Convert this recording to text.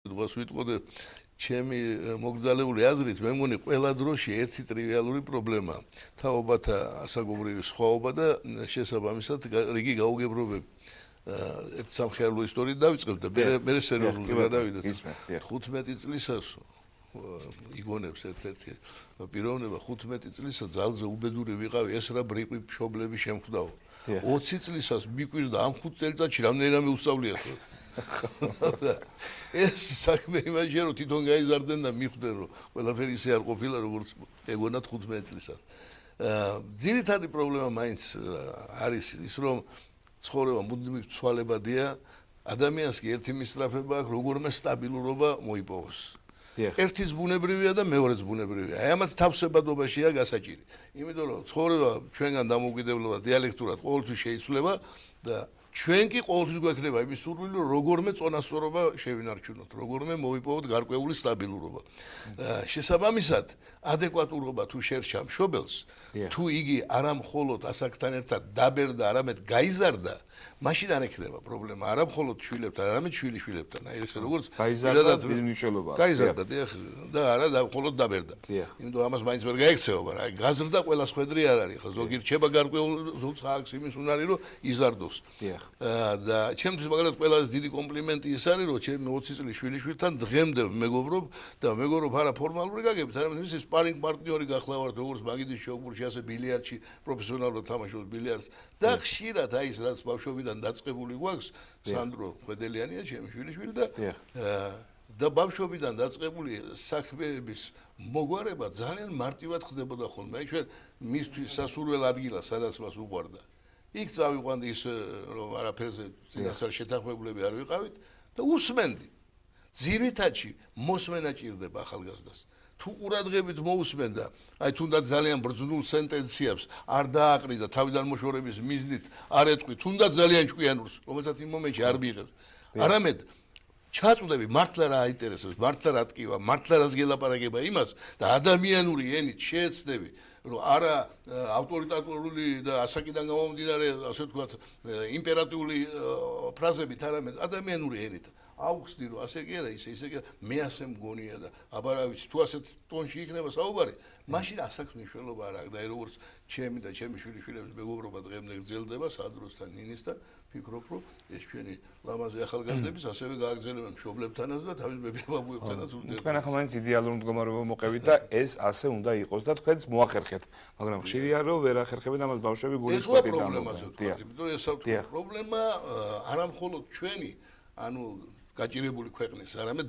დღეს ვიტყოდე ჩემი მოგზალეული აზრით მე მგონი ყველა დროში ერთი ტრივიალური პრობლემაა თაობათა ასაგობრივი სხვაობა და შესაბამისად რიგი გაუგებრობები ერთ სამხეარლო ისტორიით დავიწყებ და მე სერიოზულად გადავიდეთ 15 წლისას იგონებს ერთ-ერთი პიროვნება 15 წლისა ძალზე უბედური ვიყავი ეს რა ბრიყვი მშობლები შემხვდაო 20 წლისას მიკვირდა ამ 5 წელიწადში რამდენიმე უსწავლია ეს საქმე იმაშია რომ თვითონ გაიზარდნენ და მიხვდნენ რომ ყველაფერი ისე არ ყოფილა როგორც ეგონათ 15 წლისას ძირითადი პრობლემა მაინც არის ის რომ ცხოვრება მუდმივი ცვალებადია ადამიანს კი ერთი მისწრაფება აქვს როგორმე სტაბილურობა მოიპოვოს ერთის ბუნებრივია და მეორეც ბუნებრივია აი ამათ თავსებადობაშია გასაჭირი იმიტომ რომ ცხოვრება ჩვენგან დამოუკიდებლობა დიალექტურად ყოველთვის შეიცვლება და ჩვენ კი ყოველთვის გვექნება იმის სურვილი რომ როგორმე წონასწორობა შევინარჩუნოთ როგორმე მოვიპოვოთ გარკვეული სტაბილურობა შესაბამისად ადეკვატურობა თუ შერჩა მშობელს თუ იგი არა მხოლოდ ასაკთან ერთად დაბერდა არამედ გაიზარდა მაშინ არ ექნება პრობლემა არა მხოლოდ შვილებთან არამედ შვილიშვილებთან აი ესე როგორც გაიზარდა მნიშვნელობა გაიზარდა და არა მხოლოდ დაბერდა იმიტომ ამას მაინც ვერ გაექცევა მაგრამ აი გაზრდა ყველა ხვედრი არ არის ხო ზოგი რჩება გარკვეულ ზოგს აქვს იმის უნარი რომ იზარდოს და ჩემთვის მაგალითად ყველაზე დიდი კომპლიმენტი ის არის რომ ჩემი 20 წლის შვილიშვილთან დღემდე მეგობრობ და მეგობრობ არა ფორმალური გაგებით არამედ ის სპარინგ პარტნიორი გახლავართ როგორც მაგიდის შოგურში ასე ბილიარდში პროფესიონალურად თამაშობს ბილიარდს და ხშირად აი ეს რაც ბავშვობიდან დაწყებული გვაქვს სანდრო ხვედელიანია ჩემი შვილიშვილი და ბავშვობიდან დაწყებული საქმეების მოგვარება ძალიან მარტივად ხდებოდა ხოლმე აი ჩვენ მისთვის სასურველ ადგილას სადაც მას უყვარდა იქ წავიყვანდი ის რომ არაფერზე წინასწარ შეთანხმებულები არ ვიყავით და უსმენდი ძირითადში მოსმენა ჭირდება ახალგაზრდას თუ ყურადღებით მოусმენდა აი თუნდაც ძალიან ბრძნულ სენტენციებს არ დააყრიდა თავიდან მოშორების მიზნით არ ეტყვი თუნდაც ძალიან ჭკვიანურს რომელსაც იმ მომენტში არ მიიღებს არამედ ჩაწვდები მართლა რა აინტერესებს მართლა რა ტკივა მართლა რას გელაპარაკება იმას და ადამიანური ენით შეეცდები რომ არა ავტორიტარული და ასაკიდან გამომდინარე ასე ვთქვათ იმპერატიული ფრაზებით არამედ ადამიანური ენით აუხსნი რომ ასე კი არა ისე კი მე ასე მგონია და აბა რა ვიცი თუ ასეთ ტონში იქნება საუბარი მაშინ ასაკს მნიშვნელობა არ აქვს და როგორც ჩემი და ჩემი შვილიშვილების მეგობრობა დღემდე გრძელდება სადროსთან ნინისთან ფიქრობ რომ ეს ჩვენი ლამაზი ახალგაზრდების ასევე გააგრძელებენ მშობლებთანაც და თავის ბაბუებთანაც უდევენ თქვენ ახლა მაინც იდეალურ მდგომარეობა მოყევით და ეს ასე უნდა იყოს და თქვენც მოახერხეთ მაგრამ ხშირია რომ ვერ ახერხებენ ამას ბავშვები გულის ყოფილი პრობლემაზე ვთქვათ იმიტომ რომ ეს პრობლემა არა მხოლოდ ჩვენი ანუ გაჭირებული ქვეყნის არამედ